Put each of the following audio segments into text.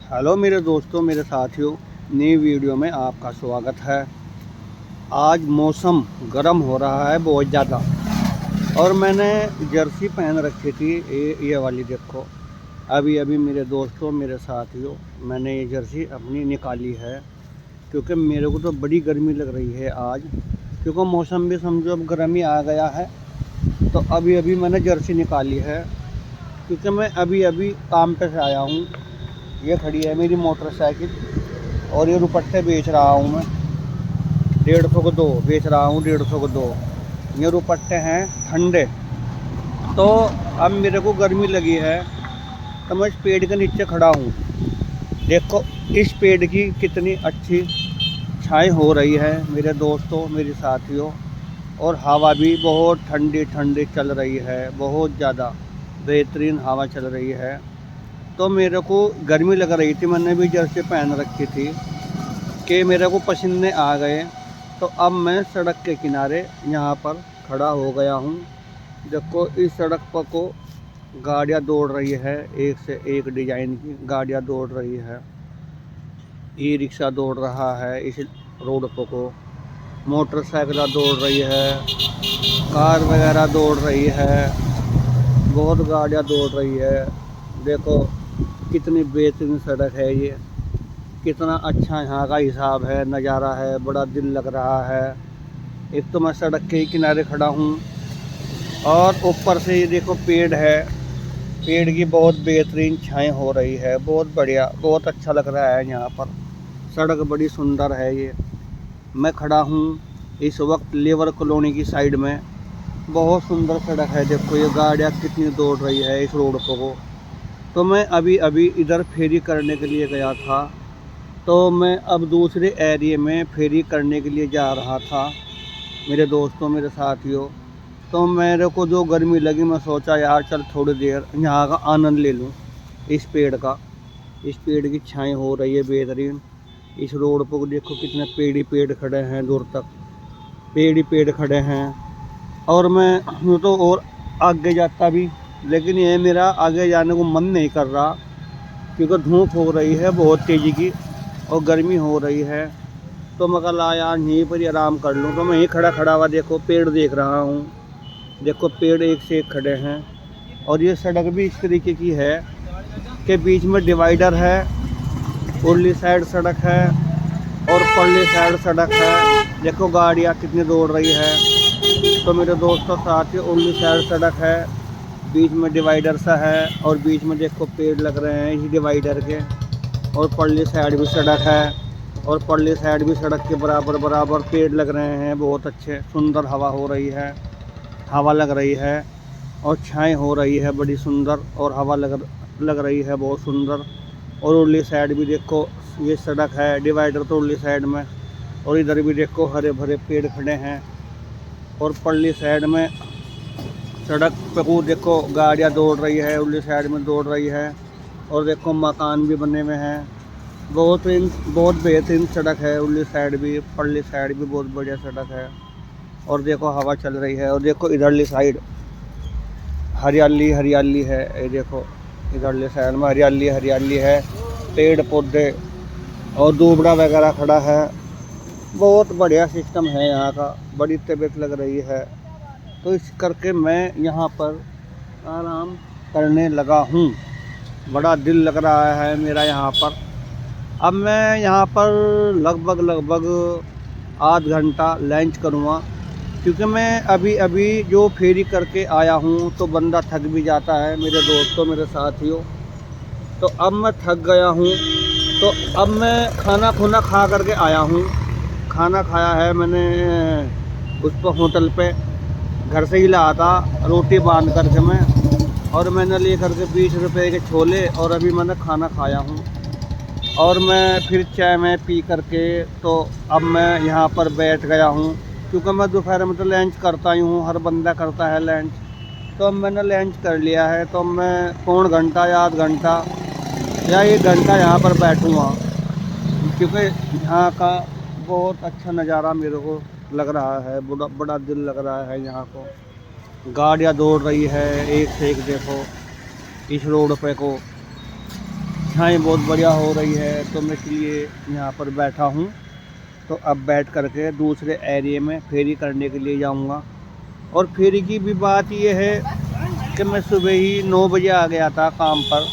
Hello मेरे दोस्तों, मेरे साथियों, नई वीडियो में आपका स्वागत है। आज मौसम गर्म हो रहा है बहुत ज़्यादा और मैंने जर्सी पहन रखी थी। ये वाली देखो, अभी अभी मेरे दोस्तों, मेरे साथियों, मैंने ये जर्सी अपनी निकाली है क्योंकि मेरे को तो बड़ी गर्मी लग रही है आज। क्योंकि मौसम भी समझो अब गर्मी आ गया है, तो अभी अभी मैंने जर्सी निकाली है क्योंकि मैं अभी अभी काम पे से आया हूँ। ये खड़ी है मेरी मोटरसाइकिल और ये दुपट्टे बेच रहा हूँ मैं। 150 को 2 बेच रहा हूँ, 150 को 2। ये दुपट्टे हैं ठंडे। तो अब मेरे को गर्मी लगी है तो मैं इस पेड़ के नीचे खड़ा हूँ। देखो इस पेड़ की कितनी अच्छी छाई हो रही है मेरे दोस्तों, मेरे साथियों। और हवा भी बहुत ठंडी ठंडी चल रही है, बहुत ज़्यादा बेहतरीन हवा चल रही है। तो मेरे को गर्मी लग रही थी, मैंने भी जर्सी पहन रखी थी कि मेरे को पसीने आ गए। तो अब मैं सड़क के किनारे यहाँ पर खड़ा हो गया हूँ। देखो इस सड़क पर को गाड़ियाँ दौड़ रही है, एक से एक डिज़ाइन की गाड़ियाँ दौड़ रही है। ई रिक्शा दौड़ रहा है इस रोड पर को, मोटरसाइकिल दौड़ रही है, कार वगैरह दौड़ रही है, बहुत गाड़ियाँ दौड़ रही है। देखो कितनी बेहतरीन सड़क है ये, कितना अच्छा यहाँ का हिसाब है, नज़ारा है, बड़ा दिल लग रहा है। एक तो मैं सड़क के ही किनारे खड़ा हूँ और ऊपर से ये देखो पेड़ है, पेड़ की बहुत बेहतरीन छाएं हो रही है, बहुत बढ़िया, बहुत अच्छा लग रहा है यहाँ पर। सड़क बड़ी सुंदर है ये। मैं खड़ा हूँ इस वक्त लेबर कॉलोनी की साइड में। बहुत सुंदर सड़क है, देखो ये गाड़ियाँ कितनी दौड़ रही है इस रोड को। तो मैं अभी अभी इधर फेरी करने के लिए गया था, तो मैं अब दूसरे एरिया में फेरी करने के लिए जा रहा था मेरे दोस्तों, मेरे साथियों। तो मेरे को जो गर्मी लगी, मैं सोचा यार चल थोड़ी देर यहाँ का आनंद ले लूँ इस पेड़ का। इस पेड़ की छाएं हो रही है बेहतरीन। इस रोड पर देखो कितने पेड़ ही पेड़ खड़े हैं, दूर तक पेड़ ही पेड़ खड़े हैं। और मैं यूँ तो और आगे जाता भी, लेकिन ये मेरा आगे जाने को मन नहीं कर रहा क्योंकि धूप हो रही है बहुत तेज़ी की और गर्मी हो रही है। तो मैं कहा यार यहीं पर ही आराम कर लूँ। तो मैं यहीं खड़ा खड़ा हुआ देखो पेड़ देख रहा हूँ। देखो पेड़ एक से एक खड़े हैं और ये सड़क भी इस तरीके की है कि बीच में डिवाइडर है, उरली साइड सड़क है और परली साइड सड़क है। देखो गाड़ियाँ कितनी दौड़ रही है। तो मेरे दोस्तों साथियों, उरली साइड सड़क है, बीच में डिवाइडर सा है और बीच में देखो पेड़ लग रहे हैं इसी डिवाइडर के। और परली साइड भी सड़क है और परली साइड भी सड़क के बराबर बराबर पेड़ लग रहे हैं, बहुत अच्छे सुंदर। हवा हो रही है, हवा लग रही है और छाएं हो रही है बड़ी सुंदर, और हवा लग रही है बहुत सुंदर। और उरली साइड भी देखो ये सड़क है, डिवाइडर तो उरली साइड में, और इधर भी देखो हरे भरे पेड़ खड़े हैं। और परली साइड में सड़क पे को देखो गाड़ियाँ दौड़ रही है, उरली साइड में दौड़ रही है। और देखो मकान भी बने हुए हैं। बहुत बेहतरीन सड़क है, उरली साइड भी, परली साइड भी बहुत बढ़िया सड़क है। और देखो हवा चल रही है। और देखो इधरली साइड हरियाली हरियाली है, ये देखो इधरली साइड में हरियाली हरियाली है, पेड़ पौधे और दूबड़ा वगैरह खड़ा है। बहुत बढ़िया सिस्टम है यहाँ का, बड़ी तबीयत लग रही है। तो इस करके मैं यहाँ पर आराम करने लगा हूँ, बड़ा दिल लग रहा है मेरा यहाँ पर। अब मैं यहाँ पर लगभग आध घंटा लंच करूँगा क्योंकि मैं अभी अभी जो फेरी करके आया हूँ तो बंदा थक भी जाता है मेरे दोस्तों, मेरे साथियों। तो अब मैं थक गया हूँ, तो अब मैं खाना खुना खा करके आया हूँ। खाना खाया है मैंने उस पर होटल पे, घर से ही लाया था रोटी बांध करके मैं, और मैंने ले करके 20 रुपए के छोले, और अभी मैंने खाना खाया हूँ। और मैं फिर चाय में पी करके तो अब मैं यहाँ पर बैठ गया हूँ क्योंकि मैं दोपहर में तो लंच करता ही हूँ, हर बंदा करता है लंच। तो अब मैंने लंच कर लिया है, तो मैं पौन घंटा या आध घंटा या 1 घंटा यहाँ पर बैठूँगा क्योंकि यहाँ का बहुत अच्छा नज़ारा मेरे को लग रहा है, बड़ा बड़ा दिल लग रहा है यहाँ को। गाड़ियाँ दौड़ रही है एक से एक, देखो इस रोड पे को परछाई बहुत बढ़िया हो रही है, तो मैं इसलिए यहाँ पर बैठा हूँ। तो अब बैठ करके दूसरे एरिया में फेरी करने के लिए जाऊँगा। और फेरी की भी बात यह है कि मैं सुबह ही 9 बजे आ गया था काम पर,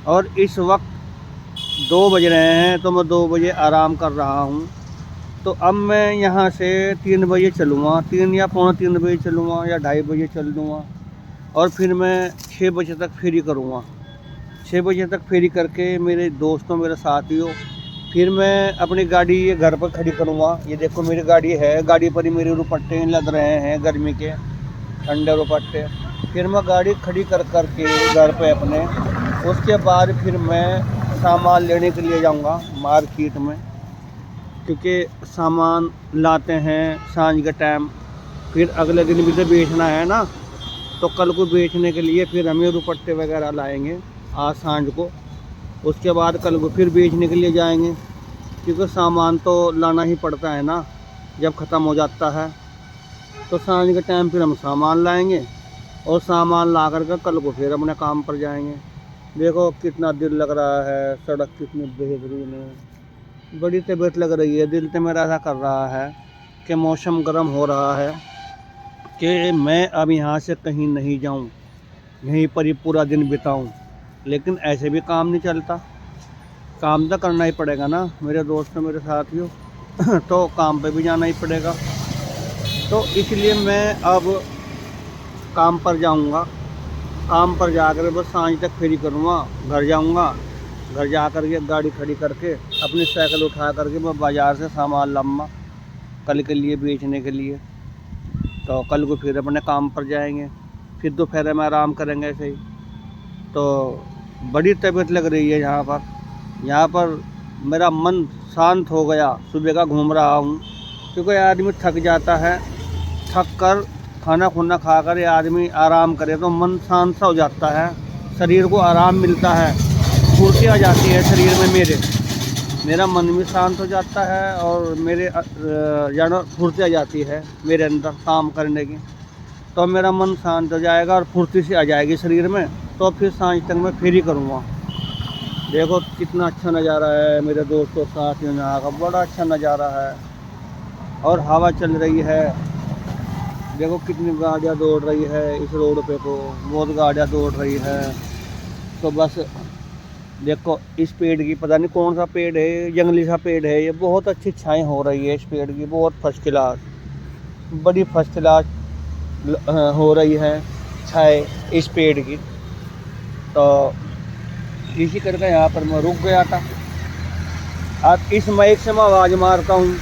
और इस वक्त 2 बज रहे हैं, तो मैं 2 बजे आराम कर रहा हूँ। तो अब मैं यहाँ से 3 बजे चलूँगा, 3 या पौने 3 बजे चलूँगा या 2:30 बजे चल दूँगा, और फिर मैं 6 बजे तक फेरी करूँगा। 6 बजे तक फेरी करके मेरे दोस्तों, मेरे साथियों, फिर मैं अपनी गाड़ी ये घर पर खड़ी करूँगा। ये देखो मेरी गाड़ी है, गाड़ी पर ही मेरे रुपट्टे लग रहे हैं, गर्मी के ठंडे रुपट्टे। फिर मैं गाड़ी खड़ी कर के घर पे अपने, उसके बाद फिर मैं सामान लेने के लिए जाऊँगा मार्केट में, क्योंकि सामान लाते हैं सांझ के टाइम, फिर अगले दिन भी तो बेचना है ना। तो कल को बेचने के लिए फिर हमें रुपट्टे वगैरह लाएंगे आज सांझ को। उसके बाद कल को फिर बेचने के लिए जाएंगे, क्योंकि सामान तो लाना ही पड़ता है ना जब ख़त्म हो जाता है। तो सांझ के टाइम फिर हम सामान लाएंगे, और सामान ला कर कल को फिर अपने काम पर जाएंगे। देखो कितना दिल लग रहा है, सड़क कितनी बेहतरीन है, बड़ी तबीयत लग रही है। दिल तो मेरा ऐसा कर रहा है कि मौसम गर्म हो रहा है कि मैं अब यहाँ से कहीं नहीं जाऊँ, यहीं पर ही पूरा दिन बिताऊँ। लेकिन ऐसे भी काम नहीं चलता, काम तो करना ही पड़ेगा ना मेरे दोस्तों, मेरे साथियों। तो काम पे भी जाना ही पड़ेगा। तो इसलिए मैं अब काम पर जाऊँगा। काम पर जाकर बस सांझ तक फेरी करूँगा, घर जाऊँगा। घर जा कर के गाड़ी खड़ी करके अपनी साइकिल उठा करके मैं बाज़ार से सामान लाऊंगा कल के लिए बेचने के लिए। तो कल को फिर अपने काम पर जाएंगे, फिर दोपहर में आराम करेंगे ऐसे ही। तो बड़ी तबीयत लग रही है यहाँ पर मेरा मन शांत हो गया। सुबह का घूम रहा हूँ, क्योंकि आदमी थक जाता है, थक कर खाना खुना खा कर आदमी आराम करे तो मन शांत सा हो जाता है, शरीर को आराम मिलता है, फुर्ती आ जाती है शरीर में। मेरा मन भी शांत हो जाता है, और मेरे जानो फुर्ती आ जाती है मेरे अंदर काम करने की। तो मेरा मन शांत हो जाएगा और फुर्ती से आ जाएगी शरीर में। तो फिर सांझ तक मैं फेरी करूँगा। देखो कितना अच्छा नज़ारा है मेरे दोस्तों, साथियों, यहाँ का बड़ा अच्छा नज़ारा है। और हवा चल रही है, देखो कितनी गाड़ियाँ दौड़ रही है इस रोड पे, को बहुत गाड़ियाँ दौड़ रही है। तो बस देखो इस पेड़ की, पता नहीं कौन सा पेड़ है, जंगली सा पेड़ है, ये बहुत अच्छी छाएं हो रही है इस पेड़ की, बहुत फर्स्ट क्लास, बड़ी फर्स्ट क्लास हो रही है छाएं इस पेड़ की। तो इसी करके यहाँ पर मैं रुक गया था। अब इस माइक से मैं आवाज़ मारता हूँ,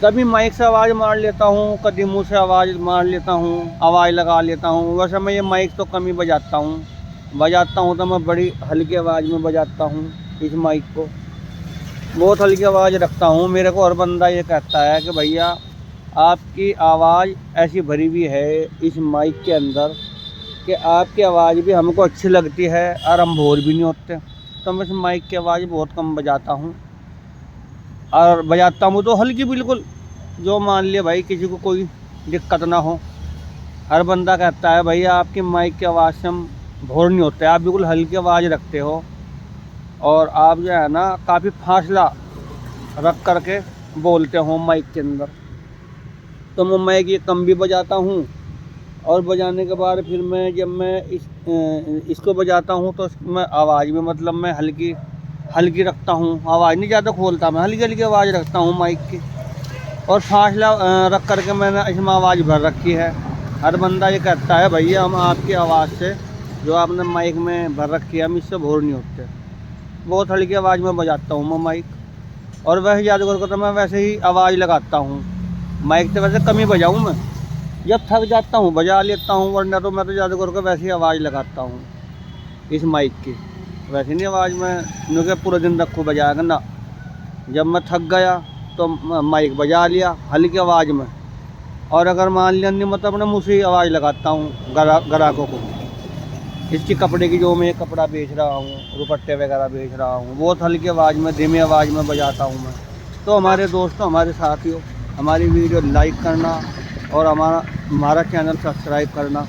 कभी माइक से आवाज़ मार लेता हूँ, कभी मुँह से आवाज़ मार लेता हूँ, आवाज़ लगा लेता हूँ। वैसे मैं ये माइक तो कम ही बजाता हूँ तो मैं बड़ी हल्की आवाज़ में बजाता हूँ इस माइक को, बहुत हल्की आवाज़ रखता हूँ। मेरे को और बंदा ये कहता है कि भैया आपकी आवाज़ ऐसी भरी हुई है इस माइक के अंदर कि आपकी आवाज़ भी हमको अच्छी लगती है और हम बोर भी नहीं होते। तो मैं इस माइक की आवाज़ बहुत कम बजाता हूँ, और बजाता हूँ तो हल्की बिल्कुल, जो मान लिया भाई किसी को कोई दिक्कत ना हो। हर बंदा कहता है भैया आपकी माइक की आवाज़ से हम बोर नहीं होते, आप बिल्कुल हल्की आवाज़ रखते हो, और आप जो है ना काफ़ी फासला रख करके बोलते हो माइक के अंदर। तो मैं माइक ये कम भी बजाता हूँ, और बजाने के बाद फिर मैं जब मैं इसको बजाता हूँ तो मैं आवाज़ में मतलब मैं हल्की रखता हूँ, आवाज़ नहीं ज़्यादा खोलता, मैं हल्की आवाज़ रखता हूँ माइक की, और फासला रख करके मैंने इसमें आवाज़ भर रखी है। हर बंदा ये कहता है भैया हम आपकी आवाज़ से जो आपने माइक में भर रखी है हम इससे बोर नहीं होते। बहुत हल्की आवाज़ में बजाता हूँ मैं माइक, और वैसे ज़्यादा तो मैं वैसे ही आवाज़ लगाता हूँ। माइक तो वैसे कम ही बजाऊँ, मैं जब थक जाता हूँ बजा लेता हूँ, वरना तो मैं तो ज़्यादा करके वैसे ही आवाज़ लगाता हूँ इस माइक की। वैसे नहीं आवाज़ में नुके पूरे दिन रखूँ बजा कर ना, जब मैं थक गया तो माइक बजा लिया हल्की आवाज़ में। और अगर मान लिया नहीं मतलब अपने मुँह से ही आवाज़ लगाता हूँ ग्राहकों को, इसकी कपड़े की जो मैं कपड़ा बेच रहा हूँ, दुपट्टे वगैरह बेच रहा हूँ, बहुत हल्की आवाज़ में धीमी आवाज़ में बजाता हूँ मैं। तो हमारे दोस्तों, हमारे साथियों, हमारी वीडियो लाइक करना और हमारा चैनल सब्सक्राइब करना